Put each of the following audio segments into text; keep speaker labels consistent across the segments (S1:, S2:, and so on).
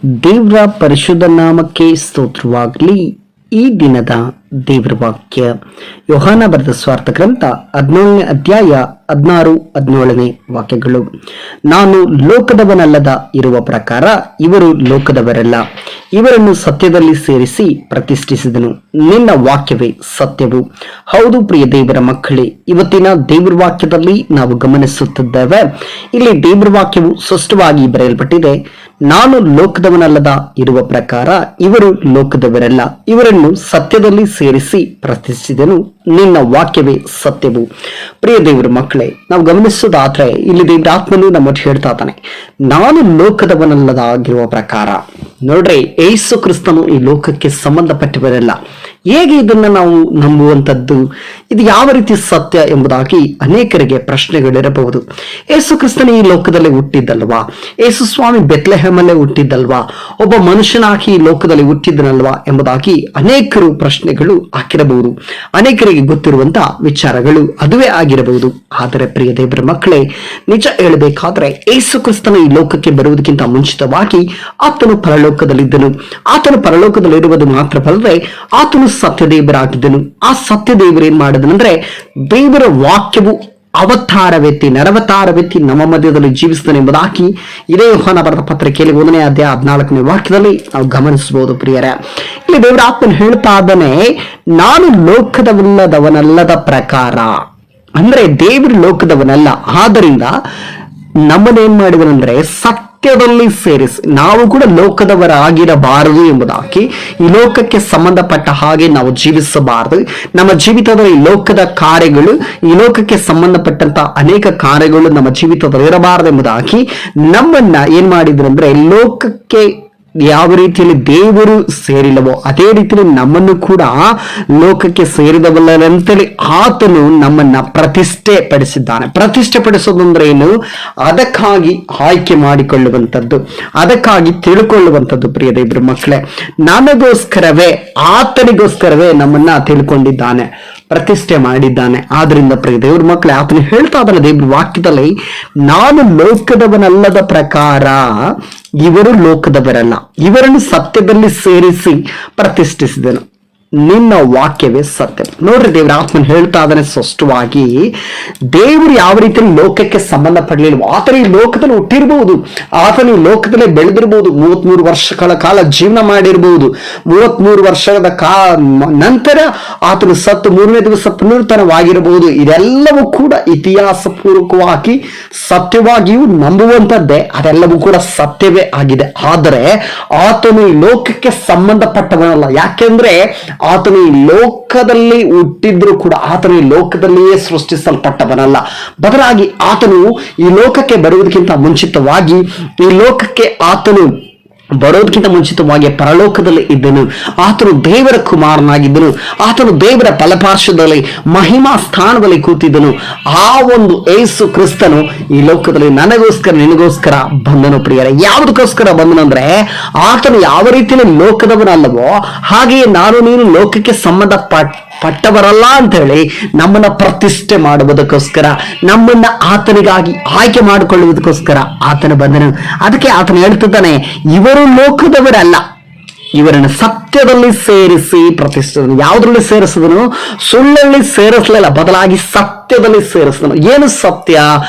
S1: ದೇವರ ಪರಿಶುದ್ಧ ನಾಮಕ್ಕೆ ಸ್ತೋತ್ರವಾಗಲಿ. ಈ ದಿನದ ದೇವರ ವಾಕ್ಯ ಯೋಹಾನ ಬರೆದ ಸ್ವಾರ್ಥ ಗ್ರಂಥ 17ನೇ ಅಧ್ಯಾಯ 16-17 ವಾಕ್ಯಗಳು. ನಾನು ಲೋಕದವನಲ್ಲದ ಇರುವ ಪ್ರಕಾರ ಇವರು ಲೋಕದವರಲ್ಲ, ಇವರನ್ನು ಸತ್ಯದಲ್ಲಿ ಸೇರಿಸಿ ಪ್ರತಿಷ್ಠಿಸಿದನು. ನಿನ್ನ ವಾಕ್ಯವೇ ಸತ್ಯವು. ಹೌದು ಪ್ರಿಯ ದೇವರ ಮಕ್ಕಳೇ, ಇವತ್ತಿನ ದೇವರ ವಾಕ್ಯದಲ್ಲಿ ನಾವು ಗಮನಿಸುತ್ತಿದ್ದೇವೆ. ಇಲ್ಲಿ ದೇವರ ವಾಕ್ಯವು ಸ್ಪಷ್ಟವಾಗಿ ಬರೆಯಲ್ಪಟ್ಟಿದೆ. ನಾನು ಲೋಕದವನಲ್ಲದ ಇರುವ ಪ್ರಕಾರ ಇವರು ಲೋಕದವರಲ್ಲ, ಇವರನ್ನು ಸತ್ಯದಲ್ಲಿ ಸೇರಿಸಿ ಪ್ರತಿಷ್ಠಿಸಿದನು. ನಿನ್ನ ವಾಕ್ಯವೇ ಸತ್ಯವು. ಪ್ರಿಯ ದೇವರ ಮಕ್ಕಳೇ, ನಾವು ಗಮನಿಸೋದಾದ್ರೆ ಇಲ್ಲಿ ದೇವರ ಆತ್ಮನು ನಮ್ಮನ್ನು ಹೇಳ್ತಾ ಇದ್ದಾನೆ, ನಾನು ಲೋಕದವನಲ್ಲದ ಆಗಿರುವ ಪ್ರಕಾರ. ನೋಡ್ರಿ, ಯೇಸು ಕ್ರಿಸ್ತನು ಈ ಲೋಕಕ್ಕೆ ಸಂಬಂಧಪಟ್ಟವರಲ್ಲ. ಹೇಗೆ ಇದನ್ನ ನಾವು ನಂಬುವಂಥದ್ದು? ಇದು ಯಾವ ರೀತಿ ಸತ್ಯ ಎಂಬುದಾಗಿ ಅನೇಕರಿಗೆ ಪ್ರಶ್ನೆಗಳಿರಬಹುದು. ಯೇಸು ಕ್ರಿಸ್ತನ ಈ ಲೋಕದಲ್ಲಿ ಹುಟ್ಟಿದ್ದಲ್ವಾ? ಯೇಸು ಸ್ವಾಮಿ ಬೆತ್ಲೆಹೇಮಲ್ಲೇ ಹುಟ್ಟಿದ್ದಲ್ವಾ? ಒಬ್ಬ ಮನುಷ್ಯನಾಗಿ ಈ ಲೋಕದಲ್ಲಿ ಹುಟ್ಟಿದ್ದನಲ್ವಾ ಎಂಬುದಾಗಿ ಅನೇಕರು ಪ್ರಶ್ನೆಗಳು ಹಾಕಿರಬಹುದು. ಅನೇಕರಿಗೆ ಗೊತ್ತಿರುವಂತ ವಿಚಾರಗಳು ಅದುವೇ ಆಗಿರಬಹುದು. ಆದರೆ ಪ್ರಿಯ ದೇವರ ಮಕ್ಕಳೇ, ನಿಜ ಹೇಳಬೇಕಾದ್ರೆ ಯೇಸು ಕ್ರಿಸ್ತನ ಈ ಲೋಕಕ್ಕೆ ಬರುವುದಕ್ಕಿಂತ ಮುಂಚಿತವಾಗಿ ಆತನು ಪರಲೋಕದಲ್ಲಿದ್ದನು. ಆತನು ಪರಲೋಕದಲ್ಲಿರುವುದು ಮಾತ್ರವಲ್ಲದೆ ಆತನು ಸತ್ಯ ದೇವರಾಗಿದ್ದನು. ಆ ಸತ್ಯ ದೇವರು ಏನ್ ಮಾಡಿದನಂದ್ರೆ, ದೇವರ ವಾಕ್ಯವು ಅವತಾರವೆತ್ತಿ ನರವತಾರವೆತ್ತಿ ನಮ್ಮ ಮಧ್ಯದಲ್ಲಿ ಜೀವಿಸ್ತಾನೆ ಎಂಬುದಾಗಿ ಇದೇ ಯೋಹಾನ ಬರೆದ ಪತ್ರಿಕೆಯಲ್ಲಿ 1ನೇ ಅಧ್ಯಾಯ 14ನೇ ವಾಕ್ಯದಲ್ಲಿ ನಾವು ಗಮನಿಸಬಹುದು. ಪ್ರಿಯರೇ, ಇಲ್ಲಿ ದೇವರ ಆತ್ಮನು ಹೇಳ್ತಾ ಇದ್ದಾನೆ, ನಾನು ಲೋಕದವಲ್ಲದವನಲ್ಲದ ಪ್ರಕಾರ. ಅಂದ್ರೆ ದೇವರು ಲೋಕದವನಲ್ಲ, ಆದ್ದರಿಂದ ನಮ್ಮನ್ನೇನ್ ಮಾಡಿದನಂದ್ರೆ ಸತ್ಯದಲ್ಲಿ ಸೇರಿಸಿ, ನಾವು ಕೂಡ ಲೋಕದವರಾಗಿರಬಾರದು ಎಂಬುದಾಗಿ, ಈ ಲೋಕಕ್ಕೆ ಸಂಬಂಧಪಟ್ಟ ಹಾಗೆ ನಾವು ಜೀವಿಸಬಾರದು. ನಮ್ಮ ಜೀವಿತದಲ್ಲಿ ಲೋಕದ ಕಾರ್ಯಗಳು, ಈ ಲೋಕಕ್ಕೆ ಸಂಬಂಧಪಟ್ಟಂತ ಅನೇಕ ಕಾರ್ಯಗಳು ನಮ್ಮ ಜೀವಿತದಲ್ಲಿ ಇರಬಾರದು ಎಂಬುದಾಗಿ ನಮ್ಮನ್ನ ಏನ್ ಮಾಡಿದ್ರು ಅಂದ್ರೆ, ಲೋಕಕ್ಕೆ ಯಾವ ರೀತಿಯಲ್ಲಿ ದೇವರು ಸೇರಿಲ್ಲವೋ ಅದೇ ರೀತಿಯಲ್ಲಿ ನಮ್ಮನ್ನು ಕೂಡ ಲೋಕಕ್ಕೆ ಸೇರಿದವಲ್ಲಂತೇಳಿ ಆತನು ನಮ್ಮನ್ನ ಪ್ರತಿಷ್ಠೆ ಪಡಿಸಿದ್ದಾನೆ. ಪ್ರತಿಷ್ಠೆ ಪಡಿಸೋದಂದ್ರೆ ಏನು? ಅದಕ್ಕಾಗಿ ಆಯ್ಕೆ ಮಾಡಿಕೊಳ್ಳುವಂಥದ್ದು, ಅದಕ್ಕಾಗಿ ತಿಳ್ಕೊಳ್ಳುವಂಥದ್ದು. ಪ್ರಿಯ ದೇವ್ರ ಮಕ್ಕಳೇ, ನಮಗೋಸ್ಕರವೇ, ಆತನಿಗೋಸ್ಕರವೇ ನಮ್ಮನ್ನ ತಿಳ್ಕೊಂಡಿದ್ದಾನೆ, ಪ್ರತಿಷ್ಠೆ ಮಾಡಿದ್ದಾನೆ. ಆದ್ರಿಂದ ಪ್ರಿಯ ದೇವ್ರ ಮಕ್ಕಳೇ, ಆತನು ಹೇಳ್ತಾ ಇದ್ದಾನೆ ದೇವ್ರ ವಾಕ್ಯದಲ್ಲಿ, ನಾನು ಲೋಕದವನಲ್ಲದ ಪ್ರಕಾರ ಇವರು ಲೋಕದವರಲ್ಲ, ಇವರನ್ನು ಸತ್ಯದಲ್ಲಿ ಸೇರಿಸಿ ಪ್ರತಿಷ್ಠಿಸಿದನು. ನಿನ್ನ ವಾಕ್ಯವೇ ಸತ್ಯ. ನೋಡ್ರಿ, ದೇವರ ಆತ್ಮನ್ ಹೇಳ್ತಾ ಇದ್ದಾನೆ ಸ್ಪಷ್ಟವಾಗಿ, ದೇವರು ಯಾವ ರೀತಿಯಲ್ಲಿ ಲೋಕಕ್ಕೆ ಸಂಬಂಧಪಡಲಿಲ್ಲ. ಆತನ ಈ ಲೋಕದಲ್ಲಿ ಹುಟ್ಟಿರ್ಬಹುದು, ಆತನ ಈ ಲೋಕದಲ್ಲೇ ಬೆಳೆದಿರ್ಬಹುದು, 33 ವರ್ಷಗಳ ಕಾಲ ಜೀವನ ಮಾಡಿರ್ಬಹುದು. 33 ವರ್ಷದ ನಂತರ ಆತನು ಸತ್ತು 3ನೇ ದಿವಸ ಪುನರುತ್ಥಾನವಾಗಿರಬಹುದು. ಇದೆಲ್ಲವೂ ಕೂಡ ಇತಿಹಾಸ ಪೂರ್ವಕವಾಗಿ ಸತ್ಯವಾಗಿಯೂ ನಂಬುವಂಥದ್ದೇ, ಅದೆಲ್ಲವೂ ಕೂಡ ಸತ್ಯವೇ ಆಗಿದೆ. ಆದರೆ ಆತನು ಈ ಲೋಕಕ್ಕೆ ಸಂಬಂಧಪಟ್ಟವನಲ್ಲ. ಯಾಕೆಂದ್ರೆ ಆತನು ಈ ಲೋಕದಲ್ಲಿ ಹುಟ್ಟಿದ್ರು ಕೂಡ ಆತನು ಈ ಲೋಕದಲ್ಲಿಯೇ ಸೃಷ್ಟಿಸಲ್ಪಟ್ಟವನಲ್ಲ. ಬದಲಾಗಿ ಆತನು ಈ ಲೋಕಕ್ಕೆ ಬರುವುದಕ್ಕಿಂತ ಮುಂಚಿತವಾಗಿ, ಈ ಲೋಕಕ್ಕೆ ಆತನು ಬರೋದಕ್ಕಿಂತ ಮುಂಚಿತವಾಗಿ ಪರಲೋಕದಲ್ಲಿ ಇದ್ದನು. ಆತನು ದೇವರ ಕುಮಾರನಾಗಿದ್ದನು. ಆತನು ದೇವರ ಬಲಪಾರ್ಶ್ವದಲ್ಲಿ ಮಹಿಮಾ ಸ್ಥಾನದಲ್ಲಿ ಕೂತಿದ್ದನು. ಆ ಒಂದು ಯೇಸು ಕ್ರಿಸ್ತನು ಈ ಲೋಕದಲ್ಲಿ ನನಗೋಸ್ಕರ ನಿನಗೋಸ್ಕರ ಬಂದನು. ಪ್ರಿಯರೇ, ಯಾವುದಕ್ಕೋಸ್ಕರ ಬಂದನಂದ್ರೆ, ಆತನು ಯಾವ ರೀತಿಯಲ್ಲಿ ಲೋಕದವನಲ್ಲವೋ ಹಾಗೆಯೇ ನಾನು ನೀನು ಲೋಕಕ್ಕೆ ಪಟ್ಟವರಲ್ಲ ಅಂತ ಹೇಳಿ ನಮ್ಮನ್ನ ಪ್ರತಿಷ್ಠೆ ಮಾಡುವುದಕ್ಕೋಸ್ಕರ, ನಮ್ಮನ್ನ ಆತನಿಗಾಗಿ ಆಯ್ಕೆ ಮಾಡಿಕೊಳ್ಳುವುದಕ್ಕೋಸ್ಕರ ಆತನ ಬಂದನು. ಅದಕ್ಕೆ ಆತನು ಹೇಳ್ತಿದ್ದಾನೆ, ಇವರು ಲೋಕದವರಲ್ಲ, ಇವರನ್ನು ಸತ್ಯದಲ್ಲಿ ಸೇರಿಸಿ ಪ್ರತಿಷ್ಠಿಸಿದನು. ಯಾವುದ್ರಲ್ಲಿ ಸೇರಿಸಿದನು? ಸುಳ್ಳಲ್ಲಿ ಸೇರಿಸಲಿಲ್ಲ, ಬದಲಾಗಿ ಸತ್ಯದಲ್ಲಿ ಸೇರಿಸಿದನು. ಏನು ಸತ್ಯ?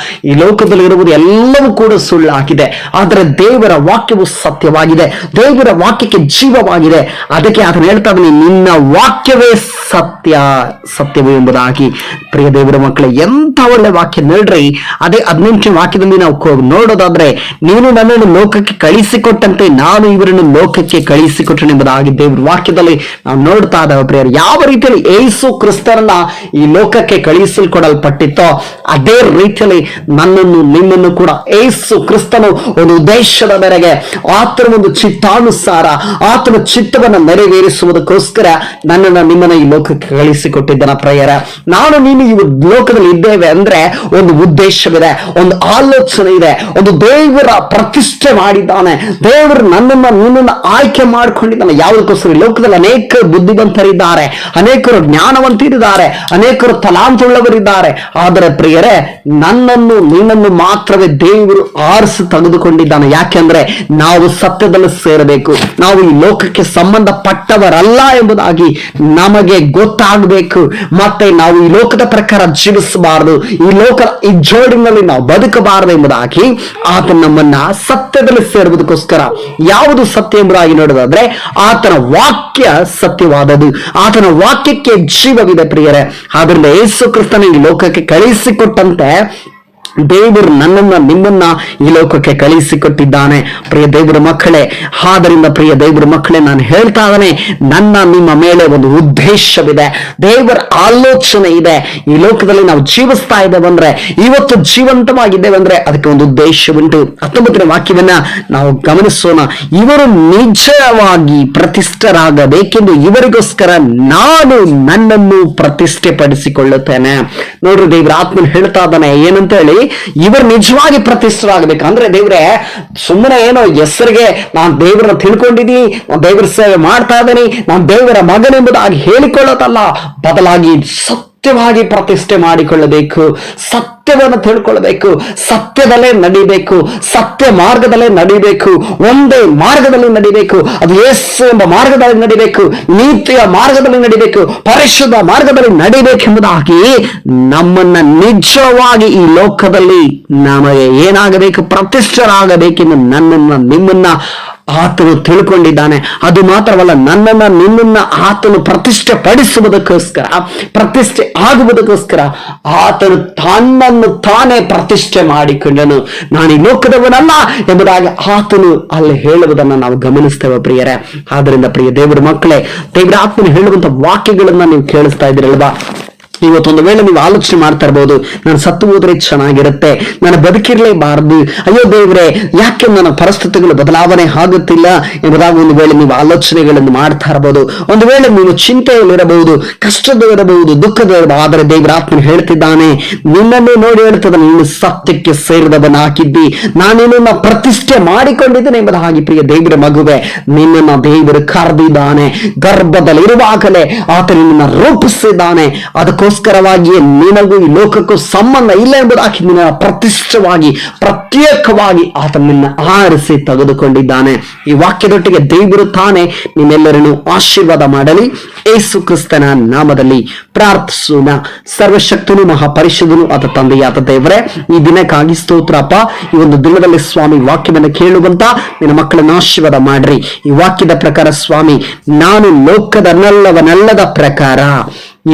S1: ಈ ಲೋಕದಲ್ಲಿ ಇರುವುದು ಎಲ್ಲವೂ ಕೂಡ ಸುಳ್ಳಾಗಿದೆ, ಆದರೆ ದೇವರ ವಾಕ್ಯವು ಸತ್ಯವಾಗಿದೆ, ದೇವರ ವಾಕ್ಯಕ್ಕೆ ಜೀವವಾಗಿದೆ. ಅದಕ್ಕೆ ಆತನು ಹೇಳ್ತಾ ಇದ್ದಾನೆ, ನಿನ್ನ ವಾಕ್ಯವೇ ಸತ್ಯವು ಎಂಬುದಾಗಿ. ಪ್ರಿಯ ದೇವರ ಮಕ್ಕಳೇ, ಎಂತ ಒಳ್ಳೆ ವಾಕ್ಯ ನೋಡ್ರಿ. ಅದೇ 18ನೇ ವಾಕ್ಯದಲ್ಲಿ ನಾವು ನೋಡೋದಾದ್ರೆ, ನೀನು ನನ್ನನ್ನು ಲೋಕಕ್ಕೆ ಕಳಿಸಿಕೊಟ್ಟಂತೆ ನಾನು ಇವರನ್ನು ಲೋಕಕ್ಕೆ ಕಳಿಸಿಕೊಟ್ಟನೆಂಬುದಾಗಿ ದೇವರ ವಾಕ್ಯದಲ್ಲಿ ನಾವು ನೋಡ್ತಾ ಇದ್ದೇವೆ. ಪ್ರಿಯರು, ಯಾವ ರೀತಿಯಲ್ಲಿ ಯೇಸು ಕ್ರಿಸ್ತರನ್ನ ಈ ಲೋಕಕ್ಕೆ ಕಳಿಸಲ್ಪಟ್ಟಿತ್ತೋ ಅದೇ ರೀತಿಯಲ್ಲಿ ನನ್ನನ್ನು ನಿಮ್ಮನ್ನು ಕೂಡ ಯೇಸು ಕ್ರಿಸ್ತನು ಒಂದು ಉದ್ದೇಶದ ಮೇರೆಗೆ, ಆತನ ಒಂದು ಚಿತ್ತಾನುಸಾರ, ಆತನ ಚಿತ್ತವನ್ನು ನೆರವೇರಿಸುವುದಕ್ಕೋಸ್ಕರ ನನ್ನನ್ನು ನಿಮ್ಮನ್ನ ಈ ಲೋಕಕ್ಕೆ ಕಳಿಸಿಕೊಟ್ಟಿದ್ದನ. ಪ್ರಿಯರೇ, ನಾನು ನೀನು ಈ ಲೋಕದಲ್ಲಿ ಇದ್ದೇವೆ ಅಂದ್ರೆ ಒಂದು ಉದ್ದೇಶವಿದೆ, ಒಂದು ಆಲೋಚನೆ ಇದೆ, ಒಂದು ದೇವರ ಪ್ರತಿಷ್ಠೆ ಮಾಡಿದ್ದಾನೆ. ದೇವರು ನಿನ್ನನ್ನು ಆಯ್ಕೆ ಮಾಡಿಕೊಂಡಿದ್ದಾನೆ. ಯಾವುದಕ್ಕೋಸ್ಕರ? ಲೋಕದಲ್ಲಿ ಅನೇಕ ಬುದ್ಧಿವಂತರಿದ್ದಾರೆ, ಅನೇಕರು ಜ್ಞಾನವಂತರಿದ್ದಾರೆ, ಅನೇಕರು ತಲಾಂತುಳ್ಳವರಿದ್ದಾರೆ, ಇದ್ದಾರೆ. ಆದರೆ ಪ್ರಿಯರೇ, ನನ್ನನ್ನು ನಿನ್ನನ್ನು ಮಾತ್ರವೇ ದೇವರು ಆರಿಸಿ ತೆಗೆದುಕೊಂಡಿದ್ದಾನೆ. ಯಾಕೆಂದ್ರೆ ನಾವು ಸತ್ಯದಲ್ಲಿ ಸೇರಬೇಕು. ನಾವು ಈ ಲೋಕಕ್ಕೆ ಸಂಬಂಧಪಟ್ಟವರಲ್ಲ ಎಂಬುದಾಗಿ ನಮಗೆ ಗೊತ್ತಾಗಬೇಕು. ಮತ್ತೆ ನಾವು ಈ ಲೋಕದ ಪ್ರಕಾರ ಜೀವಿಸಬಾರದು, ಈ ಜೋಡಿನಲ್ಲಿ ನಾವು ಬದುಕಬಾರದು ಎಂಬುದಾಗಿ ಆತ ನಮ್ಮನ್ನ ಸತ್ಯದಲ್ಲಿ ಸೇರುವುದಕ್ಕೋಸ್ಕರ ಯಾವುದು ಸತ್ಯ ಎಂಬುದಾಗಿ ನೋಡೋದಾದ್ರೆ ಆತನ ವಾಕ್ಯ ಸತ್ಯವಾದದ್ದು. ಆತನ ವಾಕ್ಯಕ್ಕೆ ಜೀವವಿದೆ ಪ್ರಿಯರೇ. ಆದ್ರಿಂದ ಯೇಸು ಕ್ರಿಸ್ತನ ಈ ಲೋಕಕ್ಕೆ ಕಳುಹಿಸಿಕೊಟ್ಟಂತೆ ದೇವರು ನನ್ನನ್ನ ನಿಮ್ಮನ್ನ ಈ ಲೋಕಕ್ಕೆ ಕಳುಹಿಸಿಕೊಟ್ಟಿದ್ದಾನೆ. ಪ್ರಿಯ ದೇವರ ಮಕ್ಕಳೇ, ಆದ್ದರಿಂದ ಪ್ರಿಯ ದೇವರ ಮಕ್ಕಳೇ, ನಾನು ಹೇಳ್ತಾ ಇದ್ದೇನೆ, ನನ್ನ ನಿಮ್ಮ ಮೇಲೆ ಒಂದು ಉದ್ದೇಶವಿದೆ. ದೇವರ ಆಲೋಚನೆ ಇದೆ. ಈ ಲೋಕದಲ್ಲಿ ನಾವು ಜೀವಿಸ್ತಾ ಇದ್ದೇವಂದ್ರೆ, ಇವತ್ತು ಜೀವಂತವಾಗಿದ್ದೇವೆ ಅಂದ್ರೆ ಅದಕ್ಕೆ ಒಂದು ಉದ್ದೇಶವುಂಟು. 19ನೇ ವಾಕ್ಯವನ್ನ ನಾವು ಗಮನಿಸೋಣ. ಇವರು ನಿಜವಾಗಿ ಪ್ರತಿಷ್ಠರಾಗಬೇಕೆಂದು ಇವರಿಗೋಸ್ಕರ ನಾನು ನನ್ನನ್ನು ಪ್ರತಿಷ್ಠೆ ಪಡಿಸಿಕೊಳ್ಳುತ್ತೇನೆ. ನೋಡ್ರಿ, ದೇವರ ಆತ್ಮನ ಹೇಳ್ತಾ ಇದ್ದಾನೆ ಏನಂತ ಹೇಳಿ, ಇವರು ನಿಜವಾಗಿ ಪ್ರತಿಷ್ಠರಾಗಬೇಕು. ಅಂದ್ರೆ ದೇವ್ರೆ, ಸುಮ್ಮನೆ ಏನೋ ಹೆಸರಿಗೆ ನಾನು ದೇವರನ್ನ ತಿಳ್ಕೊಂಡಿದ್ದೀನಿ, ನಾನು ದೇವರ ಸೇವೆ ಮಾಡ್ತಾ ಇದ್ದೀನಿ, ನಾನು ದೇವರ ಮಗನೆಂಬುದಾಗಿ ಹೇಳಿಕೊಳ್ಳೋದಲ್ಲ, ಬದಲಾಗಿ ಸತ್ಯವಾಗಿ ಪ್ರತಿಷ್ಠೆ ಮಾಡಿಕೊಳ್ಳಬೇಕು, ಸತ್ಯವನ್ನು ತಿಳ್ಕೊಳ್ಬೇಕು, ಸತ್ಯದಲ್ಲೇ ನಡಿಬೇಕು, ಸತ್ಯ ಮಾರ್ಗದಲ್ಲೇ ನಡಿಬೇಕು, ಒಂದೇ ಮಾರ್ಗದಲ್ಲಿ ನಡಿಬೇಕು. ಅದು ಯೇಸು ಎಂಬ ಮಾರ್ಗದಲ್ಲಿ ನಡಿಬೇಕು, ನೀತಿಯ ಮಾರ್ಗದಲ್ಲಿ ನಡಿಬೇಕು, ಪರಿಶುದ್ಧ ಮಾರ್ಗದಲ್ಲಿ ನಡಿಬೇಕೆಂಬುದಾಗಿ ನಮ್ಮನ್ನ ನಿಜವಾಗಿ ಈ ಲೋಕದಲ್ಲಿ ನಮಗೆ ಏನಾಗಬೇಕು, ಪ್ರತಿಷ್ಠರಾಗಬೇಕೆಂದು ನನ್ನನ್ನ ನಿಮ್ಮನ್ನ ಆತನು ತಿಳ್ಕೊಂಡಿದ್ದಾನೆ. ಅದು ಮಾತ್ರವಲ್ಲ, ನನ್ನನ್ನ ನಿನ್ನನ್ನ ಆತನು ಪ್ರತಿಷ್ಠೆ ಪಡಿಸುವುದಕ್ಕೋಸ್ಕರ, ಪ್ರತಿಷ್ಠೆ ಆಗುವುದಕ್ಕೋಸ್ಕರ ಆತನು ತನ್ನನ್ನು ತಾನೇ ಪ್ರತಿಷ್ಠೆ ಮಾಡಿಕೊಂಡನು. ನಾನು ಈ ಲೋಕದವನಲ್ಲ ಎಂಬುದಾಗಿ ಆತನು ಅಲ್ಲಿ ಹೇಳುವುದನ್ನು ನಾವು ಗಮನಿಸ್ತೇವೆ ಪ್ರಿಯರೇ. ಆದ್ದರಿಂದ ಪ್ರಿಯ ದೇವರ ಮಕ್ಕಳೇ, ದೇವರ ಆತ್ಮನು ಹೇಳುವಂತ ವಾಕ್ಯಗಳನ್ನ ನೀವು ಕೇಳಿಸ್ತಾ ಇದ್ದೀರಲ್ವಾ? ಇವತ್ತೊಂದು ವೇಳೆ ನೀವು ಆಲೋಚನೆ ಮಾಡ್ತಾ ಇರ್ಬೋದು, ನಾನು ಸತ್ತು ಹೋದ್ರೆ ಚೆನ್ನಾಗಿರುತ್ತೆ, ನಾನು ಬದುಕಿರ್ಲೇಬಾರದು, ಅಯ್ಯೋ ದೇವ್ರೆ ಯಾಕೆ ನನ್ನ ಪರಿಸ್ಥಿತಿಗಳು ಬದಲಾವಣೆ ಆಗುತ್ತಿಲ್ಲ ಎಂಬುದಾಗಿ ಒಂದು ವೇಳೆ ನೀವು ಆಲೋಚನೆಗಳನ್ನು ಮಾಡ್ತಾ ಇರಬಹುದು. ಒಂದು ವೇಳೆ ನೀವು ಚಿಂತೆಯಲ್ಲಿರಬಹುದು, ಕಷ್ಟದಲ್ಲಿರಬಹುದು, ದುಃಖದಲ್ಲಿರಬಹುದು. ಆದರೆ ದೇವರ ಆತ್ಮನು ಹೇಳ್ತಿದ್ದಾನೆ, ನಿನ್ನನ್ನು ನೋಡಿ ಹೇಳ್ತದೆ, ನೀನು ಸತ್ಯಕ್ಕೆ ಸೇರಿದವನಾಗಿದ್ದಿ, ನಾನೇನನ್ನ ಪ್ರತಿಷ್ಠೆ ಮಾಡಿಕೊಂಡಿದ್ದೇನೆ ಎಂಬುದಾಗಿ. ಪ್ರಿಯ ದೇವರ ಮಗುವೆ, ನಿನ್ನನ್ನು ದೇವರು ಕರೆದಿದ್ದಾನೆ. ಗರ್ಭದಲ್ಲಿರುವಾಗಲೇ ಆತ ನಿನ್ನನ್ನು ರೂಪಿಸಿದ್ದಾನೆ. ಅದಕ್ಕೋಸ್ಕರವಾಗಿಯೇ ನಿನಗೂ ಈ ಲೋಕಕ್ಕೂ ಸಂಬಂಧ ಇಲ್ಲ ಎಂಬುದಾಗಿ ನಿನ್ನ ಪ್ರತಿಷ್ಠವಾಗಿ, ಪ್ರತ್ಯೇಕವಾಗಿ ಆತ ನಿನ್ನ ಆರಿಸಿ ತೆಗೆದುಕೊಂಡಿದ್ದಾನೆ. ಈ ವಾಕ್ಯದೊಟ್ಟಿಗೆ ದೇವರು ತಾನೇ ನಿಮ್ಮೆಲ್ಲರನ್ನು ಆಶೀರ್ವಾದ ಮಾಡಲಿ. ಯೇಸು ಕ್ರಿಸ್ತನ ನಾಮದಲ್ಲಿ ಪ್ರಾರ್ಥಿಸೋಣ. ಸರ್ವಶಕ್ತನು ಮಹಾಪರಿಶುದ್ಧನು ಆದ ತಂದೆಯಾದ ದೇವರೇ, ಈ ದಿನಕ್ಕಾಗಿ ಸ್ತೋತ್ರಪ್ಪ. ಈ ಒಂದು ದಿನದಲ್ಲಿ ಸ್ವಾಮಿ ವಾಕ್ಯವನ್ನು ಕೇಳುವಂತ ನಿನ್ನ ಮಕ್ಕಳನ್ನು ಆಶೀರ್ವಾದ ಮಾಡ್ರಿ. ಈ ವಾಕ್ಯದ ಪ್ರಕಾರ ಸ್ವಾಮಿ, ನಾನು ಲೋಕದಲ್ಲದ ಪ್ರಕಾರ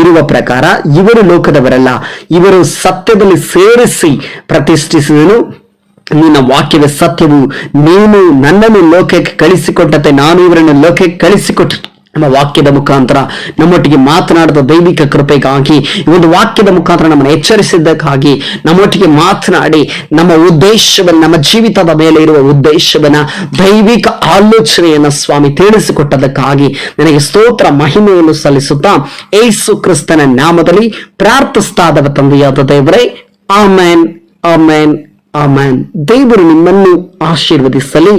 S1: ಇರುವ ಪ್ರಕಾರ ಇವರು ಲೋಕದವರಲ್ಲ, ಇವರು ಸತ್ಯದಲ್ಲಿ ಸೇರಿಸಿ ಪ್ರತಿಷ್ಠಿಸಿದನು. ನಿನ್ನ ವಾಕ್ಯವೇ ಸತ್ಯವು. ನೀನು ನನ್ನನ್ನು ಲೋಕಕ್ಕೆ ಕಳಿಸಿಕೊಟ್ಟಂತೆ ನಾನು ಇವರನ್ನು ಲೋಕಕ್ಕೆ ಕಳಿಸಿಕೊಟ್ಟ ನಮ್ಮ ವಾಕ್ಯದ ಮುಖಾಂತರ ನಮ್ಮೊಟ್ಟಿಗೆ ಮಾತನಾಡಿದ ದೈವಿಕ ಕೃಪೆಗಾಗಿ, ಈ ಒಂದು ವಾಕ್ಯದ ಮುಖಾಂತರ ನಮ್ಮನ್ನು ಎಚ್ಚರಿಸಿದ್ದಕ್ಕಾಗಿ, ನಮ್ಮೊಟ್ಟಿಗೆ ಮಾತನಾಡಿ ನಮ್ಮ ಉದ್ದೇಶವನ್ನು, ನಮ್ಮ ಜೀವಿತದ ಮೇಲೆ ಇರುವ ಉದ್ದೇಶವನ್ನ, ದೈವಿಕ ಆಲೋಚನೆಯನ್ನ ಸ್ವಾಮಿ ತಿಳಿಸಿಕೊಟ್ಟದಕ್ಕಾಗಿ ನನಗೆ ಸ್ತೋತ್ರ ಮಹಿಮೆಯನ್ನು ಸಲ್ಲಿಸುತ್ತಾ ಯೇಸು ಕ್ರಿಸ್ತನ ನಾಮದಲ್ಲಿ ಪ್ರಾರ್ಥಿಸ್ತಾದವ ತಂದೆಯಾದ ದೇವರೇ, ಆಮೆನ್, ಆಮೆನ್, ಆಮೆನ್. ದೇವರು ನಿಮ್ಮನ್ನು ಆಶೀರ್ವದಿಸಲಿ.